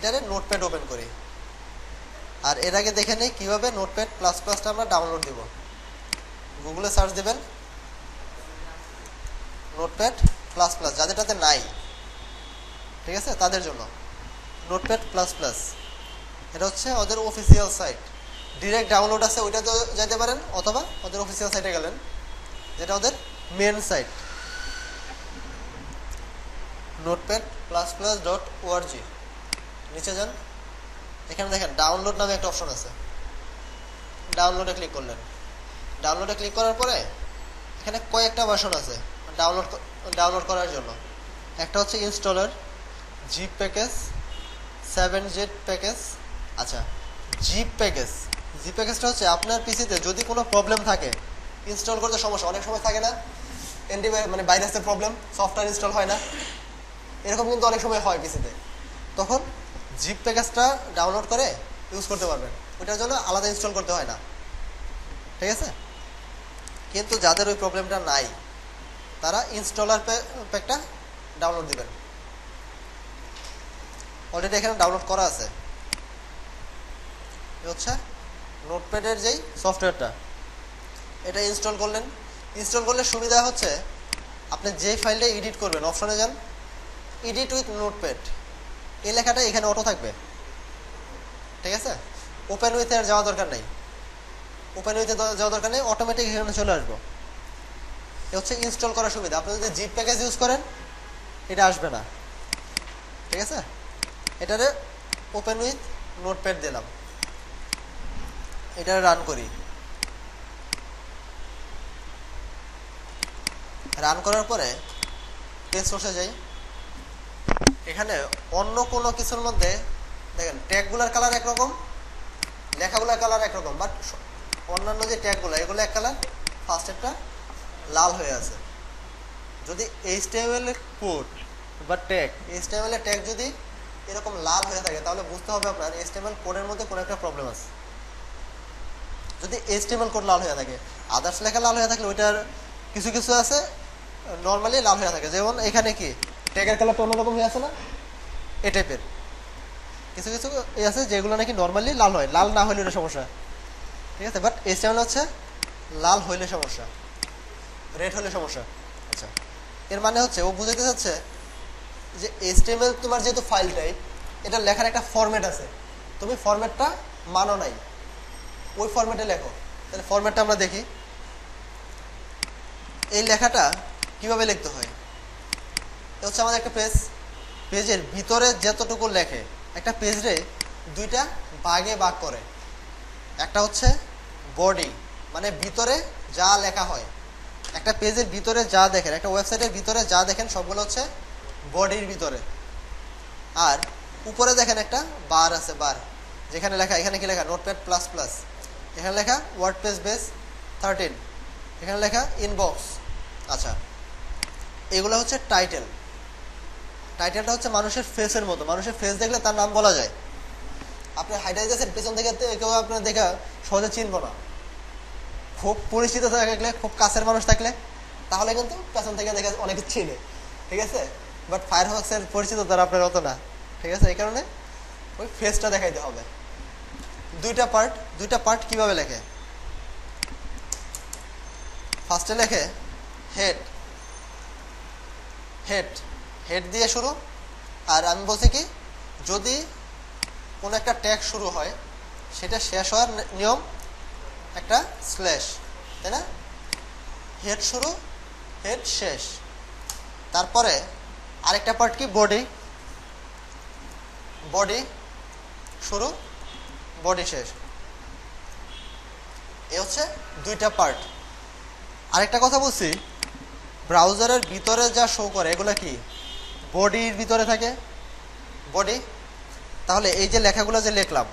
এটারে notepad open করি। আর এর আগে দেখে নেই কীভাবে নোটপ্যাড প্লাস প্লাসটা আমরা ডাউনলোড দেব। গুগলে সার্চ দেবেন নোটপ্যাড প্লাস প্লাস, যাদেরটাতে নাই, ঠিক আছে, তাদের জন্য নোটপ্যাড প্লাস প্লাস। এটা হচ্ছে ওদের অফিসিয়াল সাইট, ডিরেক্ট ডাউনলোড আছে ওইটাতে যেতে পারেন, অথবা ওদের অফিসিয়াল সাইটে গেলেন, যেটা ওদের মেন সাইট notepad++.org। নিচে যান, এখানে দেখেন ডাউনলোড নামে একটা অপশন আছে, ডাউনলোডে ক্লিক করলেন। ডাউনলোডে ক্লিক করার পরে এখানে কয়েকটা ভার্সন আছে ডাউনলোড করার জন্য। একটা হচ্ছে installer, zip package, 7Z package. আচ্ছা, জিপ প্যাকেজটা হচ্ছে আপনার পিসিতে যদি কোনো প্রবলেম থাকে, ইনস্টল করতে সমস্যা, অনেক সময় থাকে না, মানে ভাইরাসের প্রবলেম, সফটওয়্যার ইনস্টল হয় না, এরকম কিন্তু অনেক সময় হয় পিসিতে, তখন জিপ প্যাকেজটা ডাউনলোড করে ইউজ করতে পারবেন। ওইটার জন্য আলাদা ইনস্টল করতে হয় না, ঠিক আছে। কিন্তু যাদের ওই প্রবলেমটা নাই তারা ইনস্টলার প্যাকটা ডাউনলোড দিবেন। অলরেডি এখানে ডাউনলোড করা আছে। হচ্ছে নোটপ্যাডের যেই সফটওয়্যারটা, এটা ইনস্টল করলেন। ইনস্টল করলে সুবিধা হচ্ছে আপনি যেই ফাইলটা এডিট করবেন, অপশনে যান, এডিট উইথ নোটপ্যাড, এই লেখাটা এখানে অটো থাকবে, ঠিক আছে। ওপেন উইথে আর যাওয়া দরকার নেই, ওপেন উইথে যাওয়া দরকার নেই, অটোমেটিক এখানে চলে আসবো। এ হচ্ছে ইনস্টল করার সুবিধা। আপনি যদি জিপ প্যাকেজ ইউজ করেন এটা আসবে না, ঠিক আছে। এটারে ওপেন উইথ নোটপ্যাড দিলাম, এটা রান করি। রান করার পরে পেজ সোর্সে যাই। এখানে অন্য কোনো কিছুর মধ্যে দেখেন ট্যাগগুলোর কালার একরকম, লেখাগুলোর কালার একরকম, বাট অন্যান্য যে ট্যাগগুলো এগুলো এক কালার, ফার্স্টেরটা লাল হয়ে আছে। যদি HTML কোড বা ট্যাগ, HTML এর ট্যাগ যদি এরকম লাল হয়ে থাকে তাহলে বুঝতে হবে আপনার HTML কোডের মধ্যে কোনো একটা প্রবলেম আছে। যদি HTML কোড লাল হয়ে থাকে, আদার্স লেখা লাল হয়ে থাকলে ওইটার কিছু কিছু আছে নর্মালি লাল হয়ে থাকে। যেমন এখানে কি ট্যাগের কালারটা অন্যরকম হয়ে আছে না, এই টাইপের কিছু কিছু আছে যেগুলো নাকি নর্মালি লাল হয়, লাল না হইলে সমস্যা, ঠিক আছে। বাট HTML হচ্ছে লাল হইলে সমস্যা, রেড হলে সমস্যা। আচ্ছা, এর মানে হচ্ছে ও বুঝাতে চাচ্ছে যে HTML তোমার যেহেতু ফাইল টাইপ, এটা লেখার একটা ফরম্যাট আছে, তুমি ফরম্যাটটা মানো নাই, ওই ফরম্যাটে লেখো। তাহলে ফরম্যাটটা আমরা দেখি, এই লেখাটা কিভাবে লিখতে হয়। এটা হচ্ছে আমাদের একটা পেজের ভিতরে যতটুকু লেখে, একটা পেজরে দুইটা ভাগে ভাগ করে। একটা হচ্ছে বডি, মানে ভিতরে যা লেখা হয়, একটা পেজের ভিতরে যা দেখেন, একটা ওয়েবসাইটের ভিতরে যা দেখেন সবগুলো হচ্ছে বডির ভিতরে। আর উপরে দেখেন একটা বার আছে, বার, যেখানে লেখা, এখানে কি লেখা নোটপ্যাড প্লাস প্লাস, এখানে লেখা ওয়ার্ডপ্রেস বেস 13, এখানে লেখা ইনবক্স। আচ্ছা, এগুলো হচ্ছে টাইটেল। টাইটেলটা হচ্ছে মানুষের ফেসের মতো, মানুষের ফেস দেখলে তার নাম বলা যায়। আপনি হাইটাই যাচ্ছেন, পেছন থেকে কেউ আপনার দেখা সহজে চিনব না। খুব পরিচিত থাকলে, খুব কাছের মানুষ থাকলে তাহলে কিন্তু পেছন থেকে দেখে অনেকে চিনে, ঠিক আছে। বাট ফায়ারফক্সের পরিচিত তারা আপনার অত না, ঠিক আছে। এই কারণে ওই ফেসটা দেখাইতে হবে। দুইটা পার্ট কিভাবে লেখে, ফার্স্টে লেখে হেড, হেড দিয়ে শুরু। আর আমি বলছি কি, যদি কোনো একটা ট্যাগ শুরু হয় সেটা শেষ হওয়ার নিয়ম একটা স্ল্যাশ, তাই না। হেড শুরু, হেড শেষ। তারপরে আরেকটা পার্ট কি, বডি শুরু, বডি শেষ। এ হচ্ছে দুইটা পার্ট। আরেকটা কথা বলছি, ব্রাউজারের ভিতরে যা শো করে এগুলো কি বডির ভিতরে থাকে, বডি। তাহলে এই যে লেখাগুলো যে লিখলাম,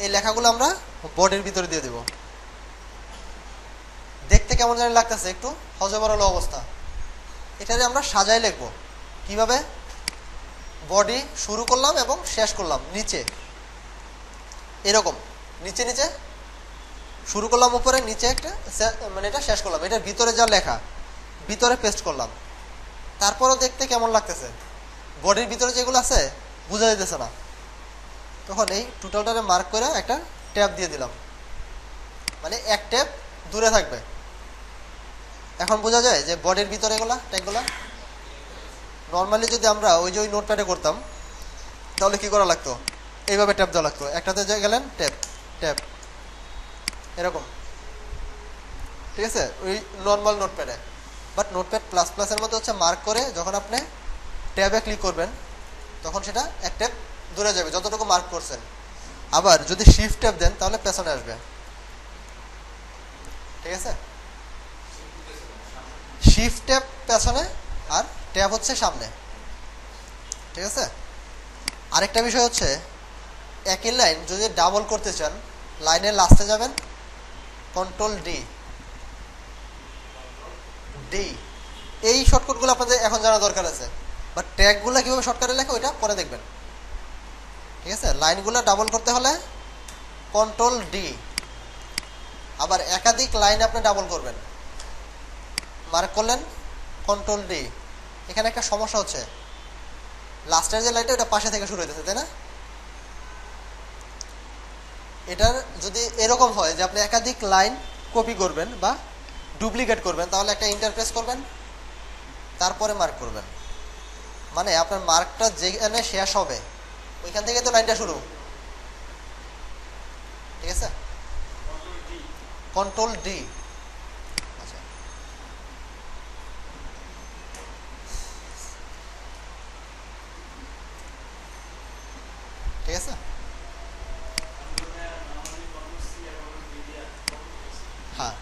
এই লেখাগুলো আমরা বডির ভিতরে দিয়ে দেব। দেখতে কেমন জানি লাগতেছে, একটু হজবরল অবস্থা। এটারে আমরা সাজায় লিখবো কিভাবে, বডি শুরু করলাম এবং শেষ করলাম নিচে, এরকম নিচে নিচে শুরু করলাম উপরে, নিচে একটা মানে এটা শেষ করলাম। এটার ভিতরে যা লেখা ভিতরে পেস্ট করলাম। তারপরও দেখতে কেমন লাগতেছে, বডির ভিতরে যেগুলো আছে বোঝা যাইতেছে না, তখন এই টোটালটারে মার্ক করে একটা ট্যাব দিয়ে দিলাম, মানে এক ট্যাব দূরে থাকবে। এখন বোঝা যায় যে বডির ভিতরে এগুলা ট্যাগগুলা। নর্মালি যদি আমরা ওই যে ওই নোটপ্যাডে করতাম তাহলে কি করা লাগতো, এইভাবে ট্যাপ দেওয়া লাগতো, একটাতে গেলেন ট্যাপ ট্যাপ এরকম, ঠিক আছে, ওই নর্মাল নোটপ্যাডে। বাট নোটপ্যাড প্লাস প্লাসের মধ্যে হচ্ছে মার্ক করে যখন আপনি ট্যাবে ক্লিক করবেন তখন সেটা এক ট্যাপ দূরে যাবে যতটুকু মার্ক করছেন। আবার যদি শিফট ট্যাপ দেন তাহলে পেছনে আসবে, ঠিক আছে। শিফট ট্যাপ পেছনে আর ট্যাব হচ্ছে সামনে, ঠিক আছে। আরেকটা বিষয় হচ্ছে একই লাইন যদি ডাবল করতে চান লাইনের লাস্টে যাবেন, কন্ট্রোল ডি ডি। এই শর্টকাটগুলো আপনাদের এখন জানা দরকার আছে, বাট ট্যাগগুলো কীভাবে শর্টকাটে লেখা ওইটা পরে দেখবেন, ঠিক আছে। লাইনগুলো ডাবল করতে হলে কন্ট্রোল ডি। আবার একাধিক লাইন আপনি ডাবল করবেন, মার্ক করলেন কন্ট্রোল ডি। এখানে একটা সমস্যা হচ্ছে লাস্টের যে লাইনটা ওটা পাশে থেকে শুরু হইতেছে, তাই না। এটার যদি এরকম হয় যে আপনি একাধিক লাইন কপি করবেন বা ডুপ্লিকেট করবেন তাহলে একটা ইন্টারপ্রেস করবেন তারপরে মার্ক করবেন, মানে আপনার মার্কটা যেখানে শেষ হবে ওইখান থেকে তো লাইনটা শুরু, ঠিক আছে। Control D. আচ্ছা, ঠিক আছে। হ্যাঁ,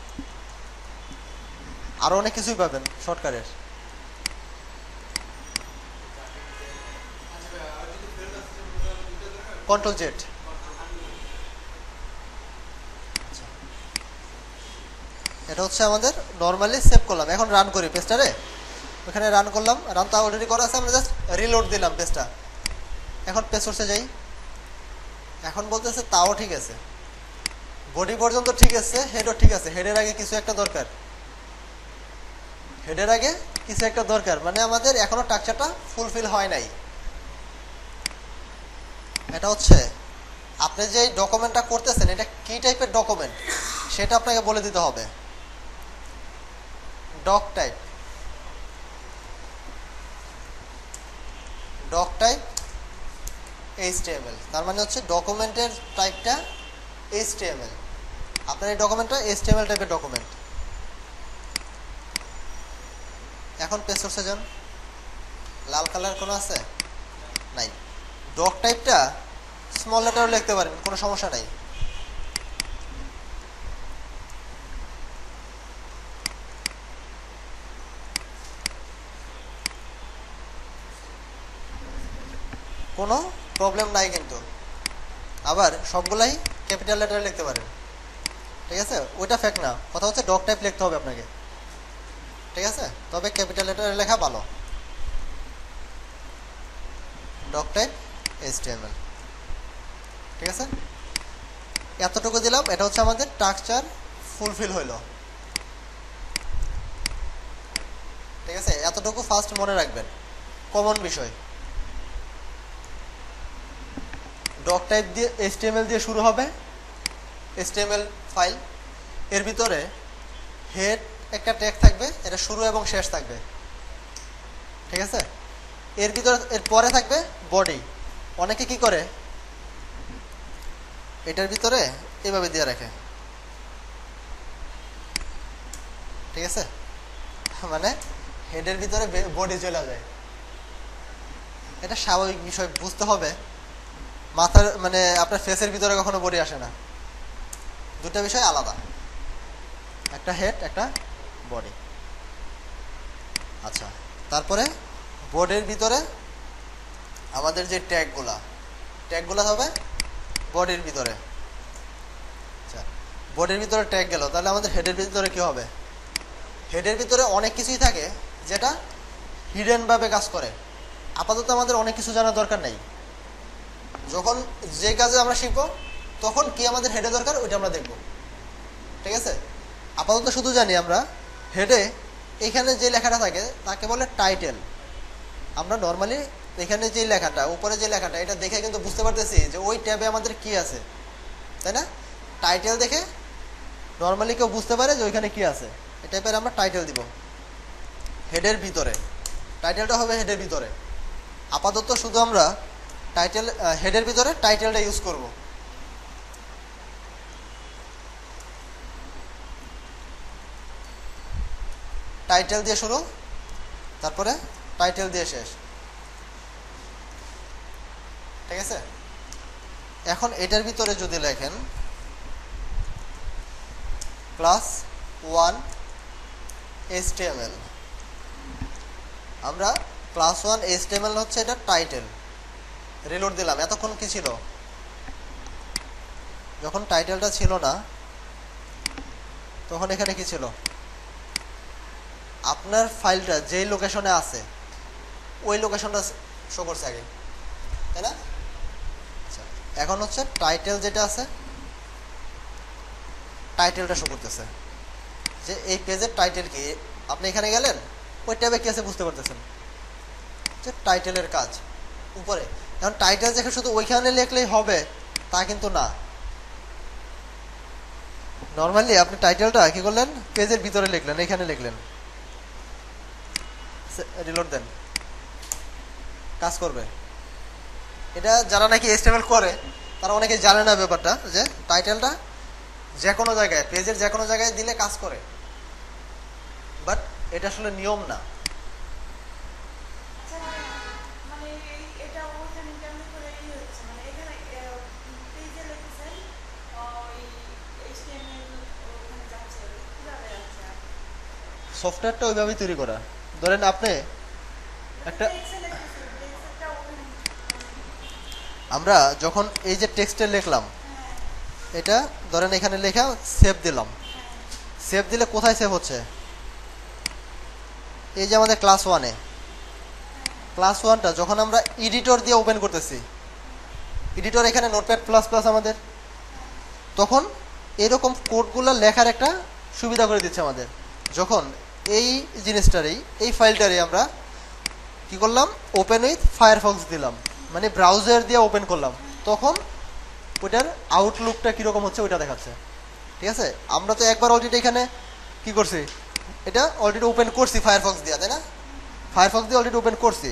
আরো অনেক কিছুই পাবেন শর্টকাটের। Control Z. এটা হচ্ছে আমাদের নর্মালি সেভ করলাম, এখন রান করি পেজটারে। ওখানে রান করলাম, রানটা অলরেডি করা আছে, আমরা জাস্ট রিলোড দিলাম পেজটা। এখন পেজ সোর্সে যাই, এখন বলতেছে তাও ঠিক আছে, বডি পর্যন্ত ঠিক আছে, হেডও ঠিক আছে। হেডের আগে কিছু একটা দরকার, হেডের আগে কিছু একটা দরকার, মানে আমাদের এখনো স্ট্রাকচারটা ফুলফিল হয় নাই। এটা হচ্ছে আপনি যে ডকুমেন্টটা করতেছেন এটা কি টাইপের ডকুমেন্ট সেটা আপনাকে বলে দিতে হবে। Doc type, doc type HTML, তার মানে হচ্ছে ডকুমেন্টের টাইপটা HTML। আপনার এই ডকুমেন্টটা HTML টাইপের ডকুমেন্ট। এখন পেজ সোর্সে যান, লাল কালার কোনো আছে নাই। ডক টাইপটা স্মল লেটারও লিখতে পারেন, কোনো সমস্যা নাই। কোনো প্রবলেম নাই কিন্তু। আবার সবগুলাই ক্যাপিটাল লেটারে লিখতে পারেন, ঠিক আছে। ওইটা ফেক না, কথা হচ্ছে ডক টাইপ লিখতে হবে আপনাকে, ঠিক আছে। তবে ক্যাপিটাল লেটারে লেখা ভালো। ডক টাইপ HTML, ঠিক আছে। এতটুকু দিলাম, এটা হচ্ছে আমাদের স্ট্রাকচার ফুলফিল হইল, ঠিক আছে। এতটুকু ফার্স্ট মনে রাখবেন, কমন বিষয়। ডক টাইপ দিয়ে HTML দিয়ে শুরু হবে, HTML ফাইল, এর ভিতরে হেড একটা ট্যাগ থাকবে, এটা শুরু এবং শেষ থাকবে, ঠিক আছে। এর ভিতরে এর পরে থাকবে বডি। অনেকে কি করে এটার ভিতরে এভাবে দিয়ে রাখে, ঠিক আছে, মানে হেডের ভিতরে বডি চলে যায়। এটা স্বাভাবিক বিষয়, বুঝতে হবে। মাথার মানে আপনার ফেসের ভিতরে কখনো বডি আসে না, দুটা বিষয় আলাদা, একটা হেড একটা বডি। আচ্ছা, তারপরে বডির ভিতরে আমাদের যে ট্যাগগুলা হবে বডির ভিতরে। আচ্ছা, বডির ভিতরে ট্যাগ গেল, তাহলে আমাদের হেডের ভিতরে কি হবে? হেডের ভিতরে অনেক কিছুই থাকে যেটা হিডেন ভাবে কাজ করে। আপাতত আমাদের অনেক কিছু জানার দরকার নেই, যখন যে কাজে আমরা শিখবো তখন কি আমাদের হেডে দরকার ওইটা আমরা দেখব, ঠিক আছে। আপাতত শুধু জানি আমরা হেডে এখানে যে লেখাটা থাকে তাকে বলে টাইটেল। আমরা নর্মালি এখানে যে লেখাটা, উপরে যে লেখাটা, এটা দেখে কিন্তু বুঝতে পারতেছি যে ওই ট্যাবে আমাদের কি আছে, তাই না? টাইটেল দেখে নর্মালি কেউ বুঝতে পারে যে ওইখানে কি আছে। এই টাইপের আমরা টাইটেল দিব হেডের ভিতরে, টাইটেলটা হবে হেডের ভিতরে। আপাতত শুধু আমরা টাইটেল হেডের ভিতরে টাইটেলটা ইউজ করব। টাইটেল দিয়ে শুরু, তারপরে টাইটেল দিয়ে শেষ, ঠিক আছে? এখন এটার ভিতরে যদি লেখেন ক্লাস 1 HTML, আমরা ক্লাস 1 HTML হচ্ছে এটা টাইটেল। রিলোড দিলাম। এতক্ষণ কি ছিল? যখন টাইটেলটা ছিল না তখন এখানে কি ছিল? আপনার ফাইলটা যেই লোকেশনে আছে ওই লোকেশনটা শো করছে আগে, তাই না? আচ্ছা, এখন হচ্ছে টাইটেল যেটা আছে টাইটেলটা শো করতেছে যে এই পেজের টাইটেল কি। আপনি এখানে গেলেন, ওই ট্যাবে কি আছে বুঝতে পারতেছেন যে টাইটেলের কাজ উপরে। এখন টাইটেল দেখে শুধু ওইখানে লিখলেই হবে তা কিন্তু না। নর্মালি আপনি টাইটেলটা কি করলেন, পেজের ভিতরে লিখলেন, এখানে লিখলেন, রিলোড দেন, কাজ করবে। এটা যারা নাকি HTML করে তারা অনেকে জানে না ব্যাপারটা, যে টাইটেলটা যে কোনো জায়গায়, পেজের যে কোনো জায়গায় দিলে কাজ করে, বাট এটা আসলে নিয়ম না। সফটওয়্যারটা ওইভাবেই তৈরি করা। ধরেন আপনি একটা, আমরা যখন এই যে টেক্সটে লিখলাম, এটা ধরেন এখানে লেখা সেভ দিলাম, সেভ দিলে কোথায় সেভ হচ্ছে? এই যে আমাদের ক্লাস 1-এ, ক্লাস 1টা যখন আমরা এডিটর দিয়ে ওপেন করতেছি, এডিটর এখানে নোটপ্যাড প্লাস প্লাস আমাদের, তখন এরকম কোডগুলো লেখার একটা সুবিধা করে দিচ্ছে আমাদের। যখন এই জিনিসটারই, এই ফাইলটারই আমরা কি করলাম, ওপেন উইথ ফায়ারফক্স দিলাম, মানে ব্রাউজার দিয়ে ওপেন করলাম, তখন ওইটার আউটলুকটা কীরকম হচ্ছে ওইটা দেখাচ্ছে, ঠিক আছে? আমরা তো একবার অলরেডি এখানে কি করছি, এটা অলরেডি ওপেন করছি ফায়ারফক্স দিয়ে, তাই না? ফায়ারফক্স দিয়ে অলরেডি ওপেন করছি,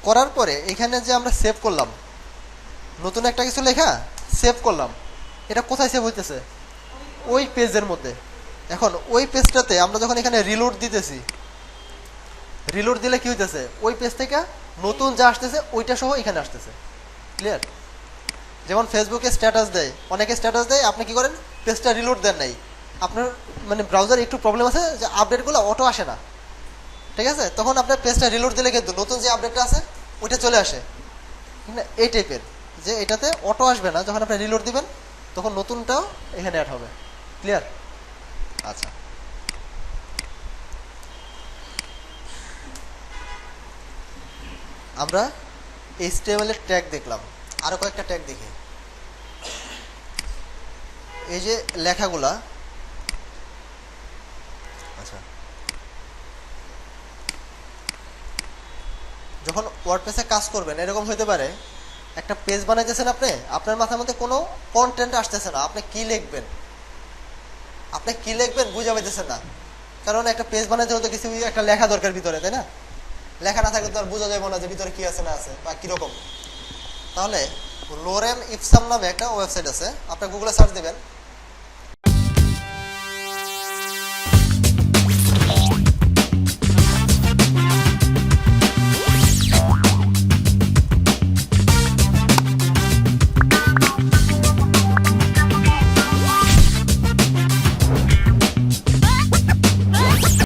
করার পরে এখানে যে আমরা সেভ করলাম, নতুন একটা কিছু লেখা সেভ করলাম, এটা কোথায় সেভ হইতেছে? ওই পেজের মধ্যে। এখন ওই পেজটাতে আমরা যখন এখানে রিলোড দিতেছি, রিলোড দিলে কি হইতেছে, ওই পেজ থেকে নতুন যা আসতেছে ওইটা সহ এখানে আসতেছে। ক্লিয়ার? যেমন ফেসবুকে স্ট্যাটাস দেয়, অনেকে স্ট্যাটাস দেয়, আপনি কি করেন, পেজটা রিলোড দেন নাই, আপনার মানে ব্রাউজার একটু প্রবলেম আছে যে আপডেটগুলো অটো আসে না, ঠিক আছে? তখন আপনার পেজটা রিলোড দিলে কিন্তু নতুন যে আপডেটটা আছে ওইটা চলে আসে, ঠিক না? এই টাইপের, যে এটাতে অটো আসবে না, যখন আপনি রিলোড দিবেন তখন নতুনটাও এখানে অ্যাড হবে। ক্লিয়ার? আচ্ছা, আমরা HTML এর ট্যাগ দেখলাম, আরো কয়েকটা ট্যাগ দেখি। এই যে লেখাগুলা, আচ্ছা, যখন ওয়ার্ডপ্রেসে কাজ করবেন এরকম হতে পারে, একটা পেজ বানাইতেছেন আপনি, আপনার মাথার মধ্যে কোনো কন্টেন্ট আসতেছে না, আপনি কি লিখবেন, বুঝা পাইতেছেন না, কারণ একটা পেজ বানাইতে হলে কিছু একটা লেখা দরকার ভিতরে, তাই না? লেখা না থাকলে তো আর বোঝা যাবে না যে ভিতরে কি আছে না আছে বা কিরকম। তাহলে লোরেম ইপসাম নামে একটা ওয়েবসাইট আছে, আপনি গুগলে সার্চ দিবেন,